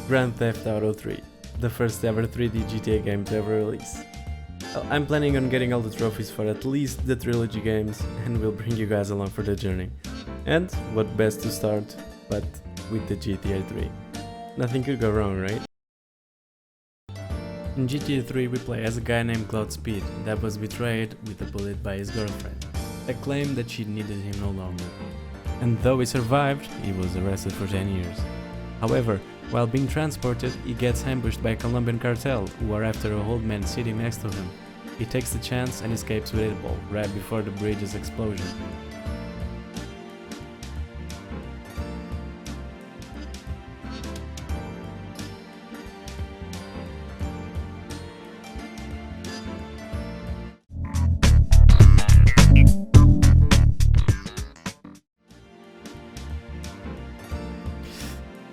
Grand Theft Auto 3, the first ever 3D GTA game to ever release. Well, I'm planning on getting all the trophies for at least the trilogy games, and will bring you guys along for the journey. And what best to start but with the GTA 3. Nothing could go wrong, right? In GTA 3 we play as a guy named Cloud Speed that was betrayed with a bullet by his girlfriend, a claim that she needed him no longer. And though he survived, he was arrested for 10 years. However, while being transported, he gets ambushed by a Colombian cartel who are after a old man sitting next to him. He takes the chance and escapes with it all, right before the bridge's explosion.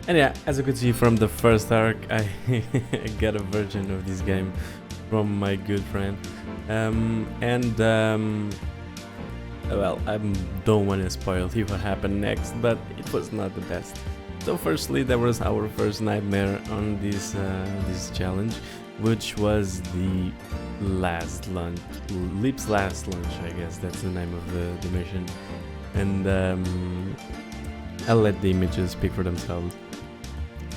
And yeah, as you could see from the first arc, I got a version of this game from my good friend. Well, I don't want to spoil you what happened next, but it was not the best. So firstly, there was our first nightmare on this challenge, which was the last lunch, Leap's last lunch, I guess that's the name of the mission. And I'll let the images speak for themselves.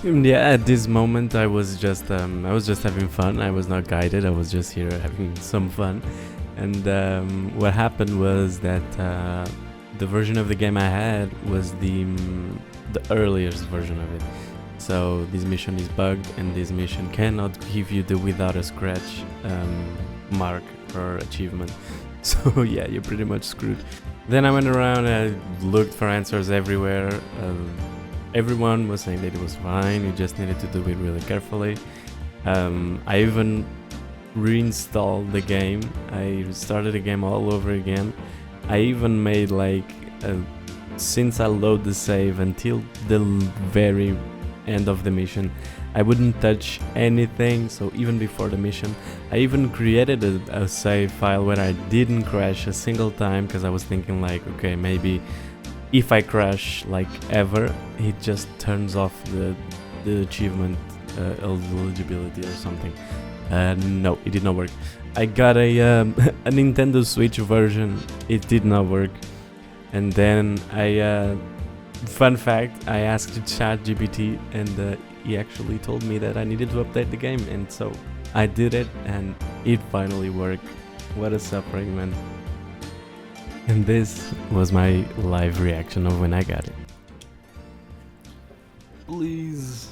Yeah, at this moment I was just having fun. I was not guided. I was just here having some fun. And what happened was that the version of the game I had was the earliest version of it. So this mission is bugged, and this mission cannot give you the without a scratch mark or achievement. So yeah, you're pretty much screwed. Then I went around and I looked for answers everywhere. Everyone was saying that it was fine, you just needed to do it really carefully. I even reinstalled the game. I started the game all over again. I even made since I load the save until the very end of the mission, I wouldn't touch anything. So even before the mission, I even created a save file where I didn't crash a single time, because I was thinking okay, maybe if I crash ever, it just turns off the achievement eligibility or something. No, it did not work. I got a Nintendo Switch version. It did not work. And then fun fact, I asked ChatGPT, and he actually told me that I needed to update the game, and so I did it, and it finally worked. What a suffering, man. And this was my live reaction of when I got it. Please.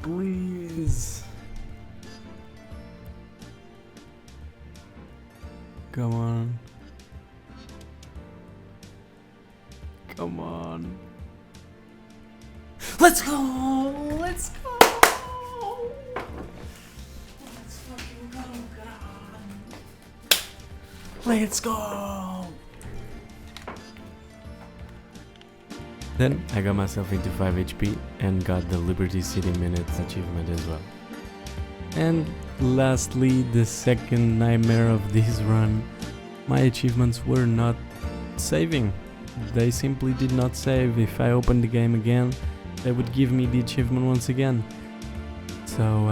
Please. Come on. Come on. Let's go! Let's go! Let's fucking go, God! Let's go! Then I got myself into 5 HP and got the Liberty City Minutes achievement as well. And lastly, the second nightmare of this run, my achievements were not saving. They simply did not save. If I opened the game again, they would give me the achievement once again. So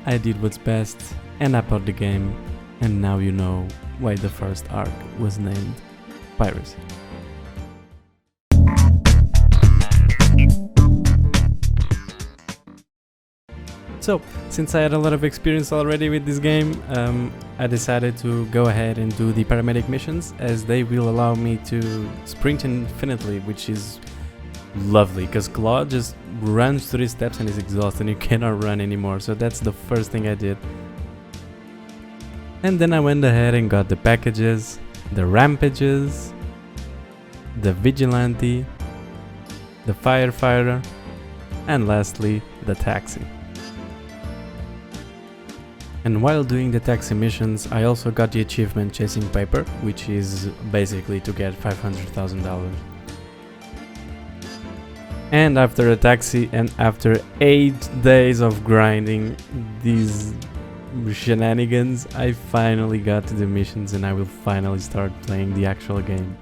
I did what's best, and I bought the game, and now you know why the first arc was named Piracy. So, since I had a lot of experience already with this game, I decided to go ahead and do the paramedic missions, as they will allow me to sprint infinitely, which is lovely, because Claude just runs 3 steps and is exhausted and you cannot run anymore. So that's the first thing I did. And then I went ahead and got the packages, the rampages, the vigilante, the firefighter, and lastly, the taxi. And while doing the taxi missions, I also got the achievement Chasing Paper, which is basically to get $500,000. And after a taxi and after 8 days of grinding these shenanigans, I finally got to the missions and I will finally start playing the actual game.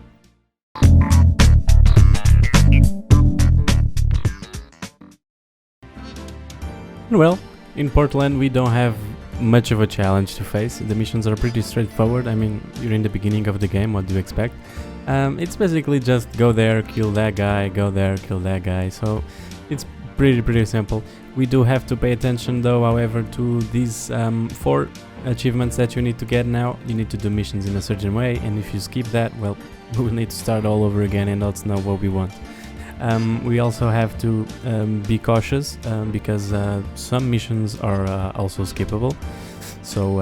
Well, in Portland we don't have much of a challenge to face. The missions are pretty straightforward. I mean, you're in the beginning of the game, what do you expect? It's basically just go there, kill that guy, go there, kill that guy. So it's pretty simple. We do have to pay attention though, however, to these 4 achievements that you need to get now. You need to do missions in a certain way, and if you skip that, well, we will need to start all over again, and that's not what we want. We also have to be cautious because some missions are also skippable. So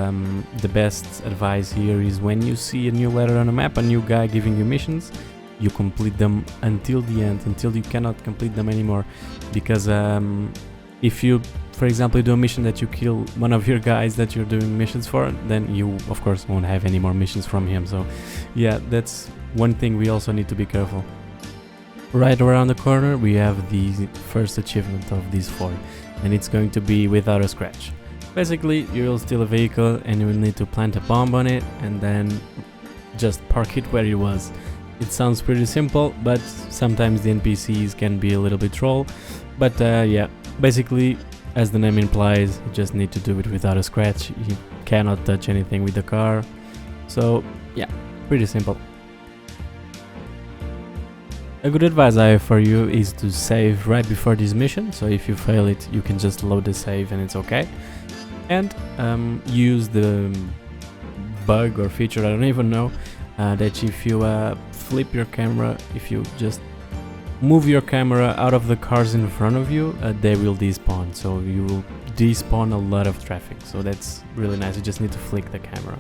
the best advice here is when you see a new letter on a map, a new guy giving you missions, you complete them until the end, until you cannot complete them anymore. Because if you, for example, do a mission that you kill one of your guys that you're doing missions for, then you of course won't have any more missions from him. So yeah, that's one thing we also need to be careful. Right around the corner we have the first achievement of these 4, and it's going to be without a scratch. Basically, you will steal a vehicle and you will need to plant a bomb on it and then just park it where it was. It sounds pretty simple, but sometimes the NPCs can be a little bit troll. But yeah, basically, as the name implies, you just need to do it without a scratch. You cannot touch anything with the car. So yeah, pretty simple. A good advice I have for you is to save right before this mission, so if you fail it, you can just load the save and it's okay. And use the bug or feature, I don't even know, that if you flip your camera, if you just move your camera out of the cars in front of you, they will despawn, so you will despawn a lot of traffic, so that's really nice. You just need to flick the camera.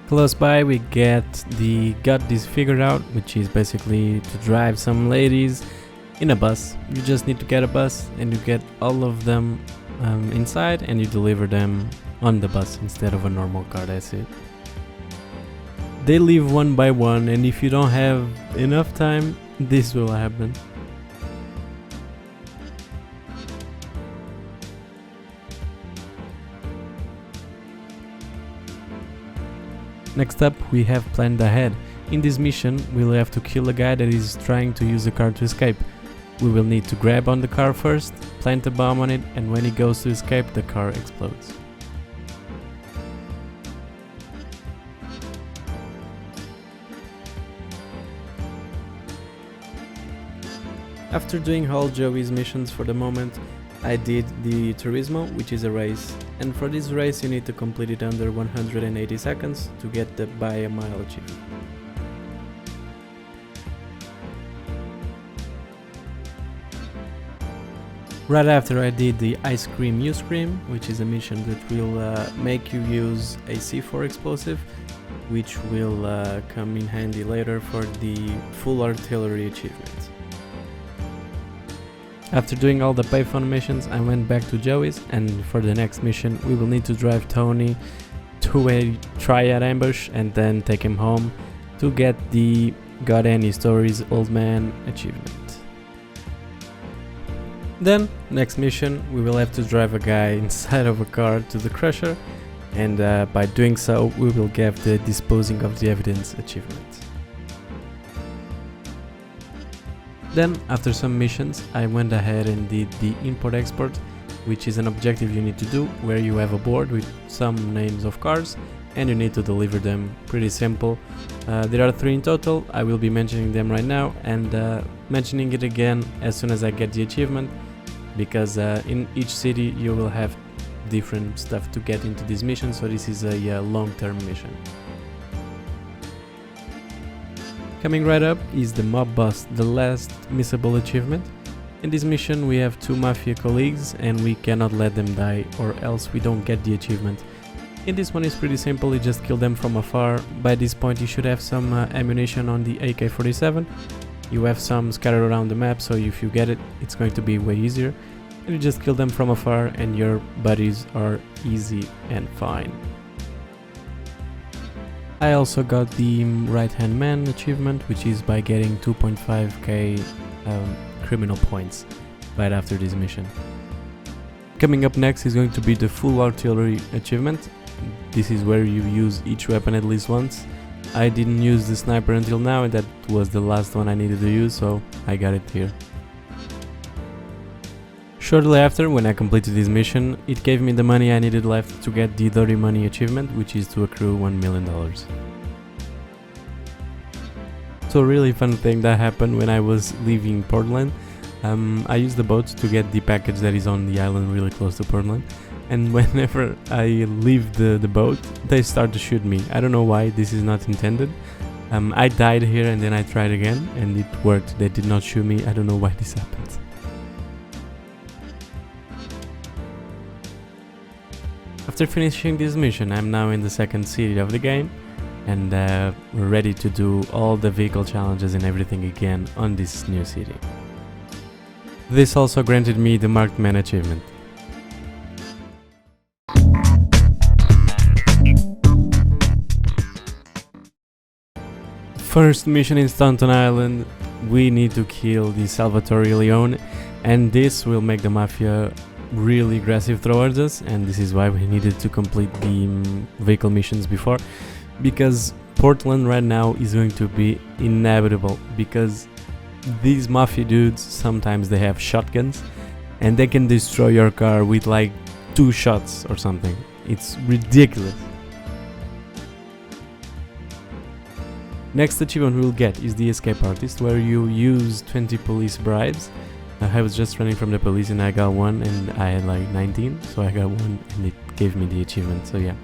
Close by we got this figured out, which is basically to drive some ladies in a bus. You just need to get a bus and you get all of them inside and you deliver them on the bus instead of a normal car. That's it. They leave one by one, and if you don't have enough time, this will happen. Next up, we have planned ahead. In this mission, we'll have to kill a guy that is trying to use the car to escape. We will need to grab on the car first, plant a bomb on it, and when he goes to escape, the car explodes. After doing all Joey's missions for the moment, I did the Turismo, which is a race, and for this race you need to complete it under 180 seconds to get the by a mile achievement. Right after I did the Ice Cream You Scream, which is a mission that will make you use a C4 explosive, which will come in handy later for the Full Artillery achievement. After doing all the payphone missions, I went back to Joey's, and for the next mission we will need to drive Tony to a triad ambush and then take him home to get the Got Any Stories Old Man achievement. Then, next mission, we will have to drive a guy inside of a car to the Crusher, and by doing so we will get the Disposing of the Evidence achievement. Then, after some missions, I went ahead and did the Import-Export, which is an objective you need to do, where you have a board with some names of cars, and you need to deliver them. Pretty simple. There are 3 in total. I will be mentioning them right now, and mentioning it again as soon as I get the achievement, because in each city you will have different stuff to get into this mission, so this is a long-term mission. Coming right up is the Mob Boss, the last missable achievement. In this mission we have 2 Mafia colleagues and we cannot let them die or else we don't get the achievement. In this one it's pretty simple, you just kill them from afar. By this point you should have some ammunition on the AK-47. You have some scattered around the map, so if you get it, it's going to be way easier. And you just kill them from afar and your buddies are easy and fine. I also got the Right Hand Man achievement, which is by getting 2.5k criminal points right after this mission. Coming up next is going to be the Full Artillery achievement. This is where you use each weapon at least once. I didn't use the sniper until now, and that was the last one I needed to use, so I got it here. Shortly after, when I completed this mission, it gave me the money I needed left to get the Dirty Money achievement, which is to accrue $1 million. So a really fun thing that happened when I was leaving Portland. I used the boat to get the package that is on the island really close to Portland, and whenever I leave the boat, they start to shoot me. I don't know why, this is not intended. I died here and then I tried again and it worked. They did not shoot me. I don't know why this happened. After finishing this mission, I'm now in the second city of the game, and we're ready to do all the vehicle challenges and everything again on this new city. This also granted me the Marked Man achievement. First mission in Staunton Island, we need to kill the Salvatore Leone, and this will make the Mafia really aggressive towards us, and this is why we needed to complete the vehicle missions before, because Portland right now is going to be inevitable, because these Mafia dudes, sometimes they have shotguns and they can destroy your car with like 2 shots or something. It's ridiculous. Next achievement we'll get is the Escape Artist, where you use 20 police bribes. I was just running from the police and I got one, and I had like 19, so I got one and it gave me the achievement, so yeah.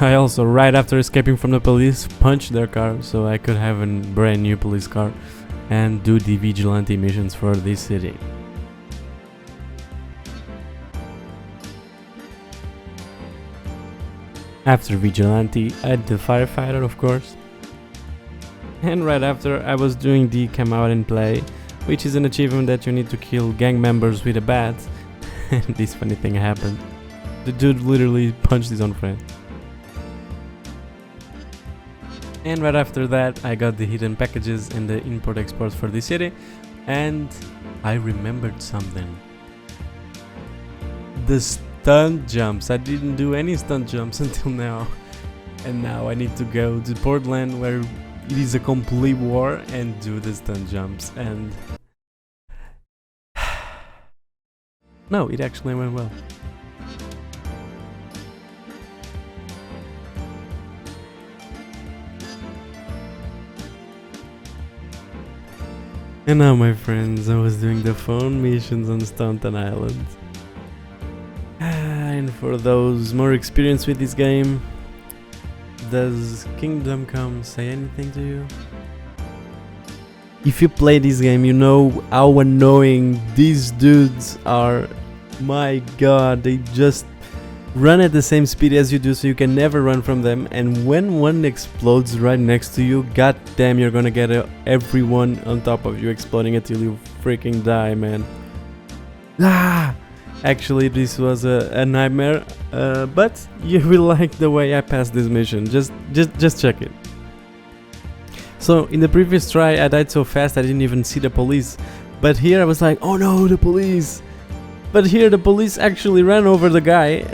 I also, right after escaping from the police, punched their car so I could have a brand new police car and do the vigilante missions for this city. After vigilante, I had the firefighter, of course. And right after, I was doing the come out and play, which is an achievement that you need to kill gang members with a bat. And this funny thing happened. The dude literally punched his own friend. And right after that, I got the hidden packages and the import-export for this city. And I remembered something. The stunt jumps. I didn't do any stunt jumps until now. And now I need to go to Portland, where it is a complete war, and do the stunt jumps. And no, it actually went well. And now, my friends, I was doing the phone missions on Staunton Island. And for those more experienced with this game, does Kingdom Come say anything to you? If you play this game, you know how annoying these dudes are. My god, they just run at the same speed as you do, so you can never run from them, and when one explodes right next to you, god damn, you're gonna get everyone on top of you exploding until you freaking die, man. Actually, this was a nightmare, but you will like the way I passed this mission. Just check it. So in the previous try I died so fast I didn't even see the police, but here I was like, oh no, the police. But here the police actually ran over the guy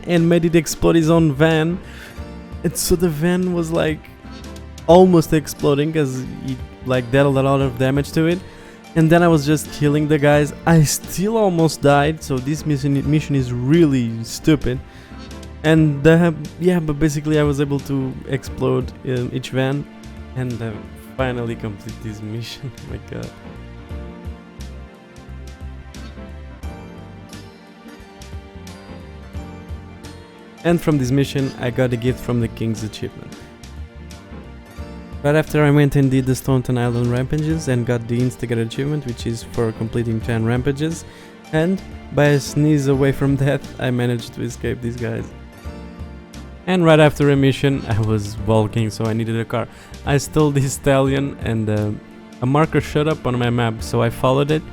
and made it explode his own van. And so the van was like almost exploding because it like dealt a lot of damage to it. And then I was just killing the guys. I still almost died, so this mission is really stupid. And yeah, but basically I was able to explode each van and finally complete this mission. Oh my god. And from this mission, I got a gift from the King's achievement. Right after, I went and did the Staunton Island rampages and got the Instigator achievement, which is for completing 10 rampages. And by a sneeze away from death, I managed to escape these guys. And right after a mission, I was walking, so I needed a car. I stole this stallion, and a marker showed up on my map, so I followed it,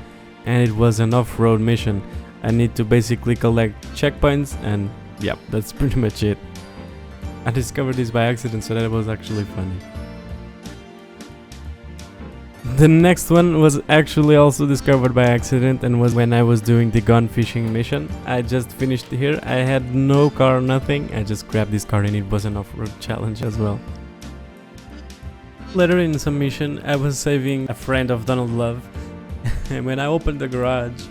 and it was an off-road mission. I need to basically collect checkpoints, and yeah, that's pretty much it. I discovered this by accident, so that was actually funny. The next one was actually also discovered by accident and was when I was doing the gun fishing mission. I just finished here. I had no car, nothing. I just grabbed this car and it was an off-road challenge as well. Later in some mission, I was saving a friend of Donald Love. And when I opened the garage,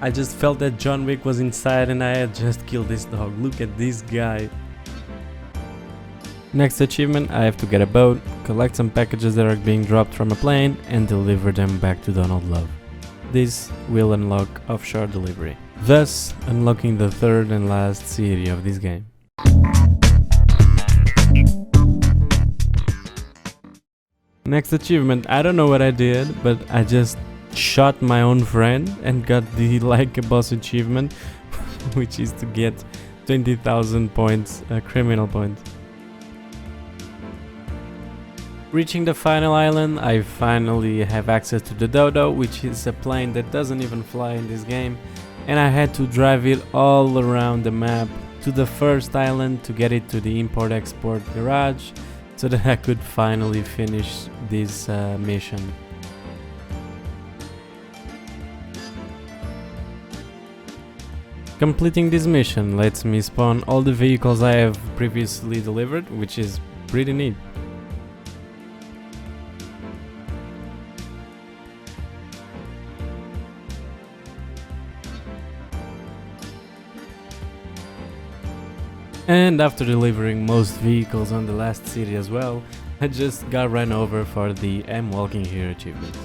I just felt that John Wick was inside and I had just killed this dog. Look at this guy. Next achievement, I have to get a boat, collect some packages that are being dropped from a plane and deliver them back to Donald Love. This will unlock offshore delivery, thus unlocking the third and last city of this game. Next achievement, I don't know what I did, but I just shot my own friend and got the Like a Boss achievement, which is to get 20,000 points, criminal points. Reaching the final island, I finally have access to the Dodo, which is a plane that doesn't even fly in this game, and I had to drive it all around the map to the first island to get it to the import-export garage so that I could finally finish this mission. Completing this mission lets me spawn all the vehicles I have previously delivered, which is pretty neat. And after delivering most vehicles on the last city as well, I just got run over for the I'm Walking Here achievement.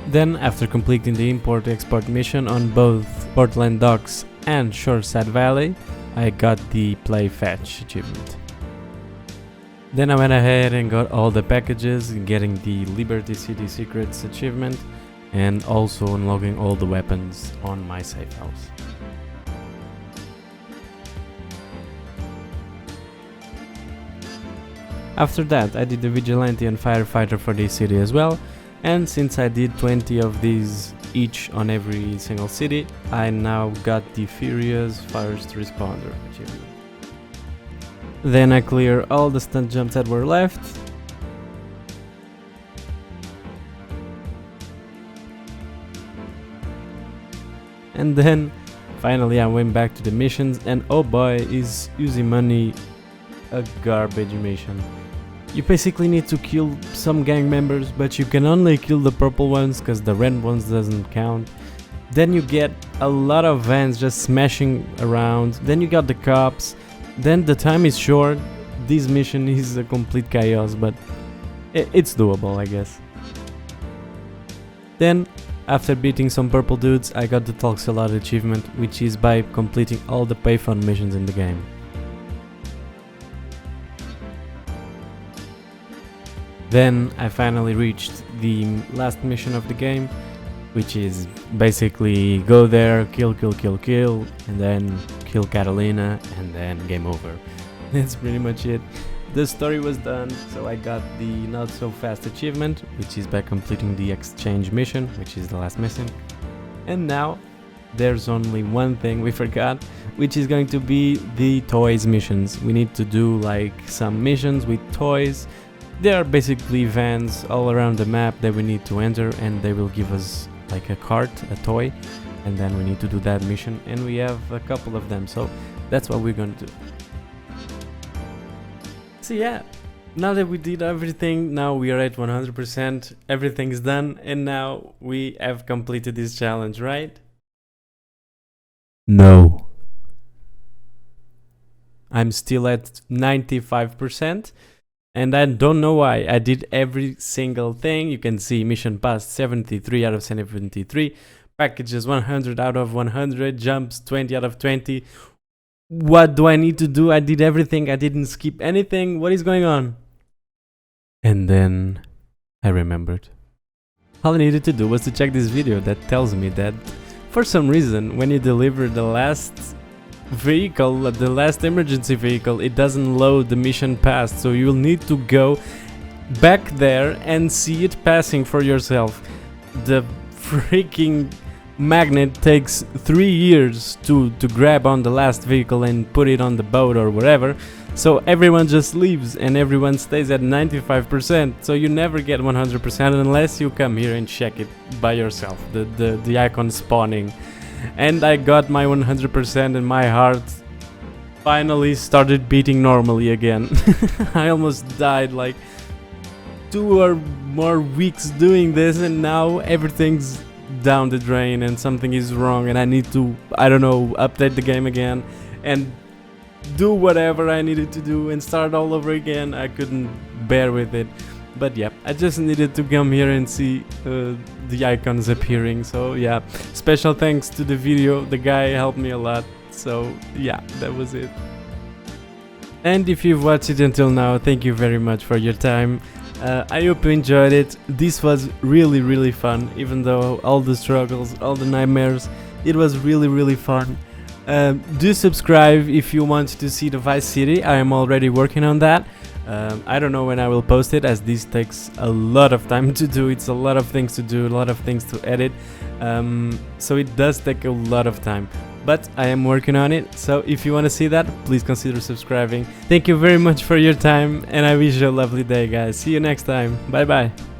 Then, after completing the import-export mission on both Portland Docks and Shoreside Vale, I got the Play Fetch achievement. Then I went ahead and got all the packages, getting the Liberty City Secrets achievement, and also unlocking all the weapons on my safe house. After that, I did the Vigilante and Firefighter for this city as well, and since I did 20 of these each on every single city, I now got the Furious First Responder achievement. Then I clear all the stunt jumps that were left. And then finally I went back to the missions, and oh boy, is Uzi Money a garbage mission. You basically need to kill some gang members, but you can only kill the purple ones because the red ones doesn't count. Then you get a lot of vans just smashing around, then you got the cops, then the time is short. This mission is a complete chaos, but it's doable, I guess. Then, after beating some purple dudes, I got the Talks a Lot achievement, which is by completing all the payphone missions in the game. Then I finally reached the last mission of the game, which is basically go there, kill, and then kill Catalina, and then game over. That's pretty much it. The story was done, so I got the Not So Fast achievement, which is by completing the exchange mission, which is the last mission. And now there's only one thing we forgot, which is going to be the toys missions. We need to do like some missions with toys. They are basically vans all around the map that we need to enter, and they will give us like a cart, a toy, and then we need to do that mission, and we have a couple of them, so that's what we're going to do. So yeah, now that we did everything, now we are at 100%, everything is done, and now we have completed this challenge, right? No. I'm still at 95%. And I don't know why. I did every single thing. You can see mission passed 73 out of 73, packages 100 out of 100, jumps 20 out of 20. What do I need to do? I did everything. I didn't skip anything. What is going on? And then I remembered. All I needed to do was to check this video that tells me that for some reason when you deliver the last vehicle, the last emergency vehicle, it doesn't load the mission passed, so you'll need to go back there and see it passing for yourself. The freaking magnet takes 3 years to grab on the last vehicle and put it on the boat or whatever, So everyone just leaves and everyone stays at 95%. So you never get 100% unless you come here and check it by yourself, the icon spawning. And I got my 100% and my heart finally started beating normally again. I almost died like 2 or more weeks doing this, and now everything's down the drain and something is wrong and I need to, I don't know, update the game again and do whatever I needed to do and start all over again. I couldn't bear with it. But yeah, I just needed to come here and see the icons appearing. So yeah, special thanks to the video, the guy helped me a lot. So yeah, that was it. And if you've watched it until now, thank you very much for your time. I hope you enjoyed it. This was really fun, even though all the struggles, all the nightmares, it was really fun. Do subscribe if you want to see the Vice City. I am already working on that. I don't know when I will post it, as this takes a lot of time to do. It's a lot of things to do, a lot of things to edit, so it does take a lot of time, but I am working on it. So if you want to see that, please consider subscribing. Thank you very much for your time and I wish you a lovely day, guys. See you next time. Bye bye.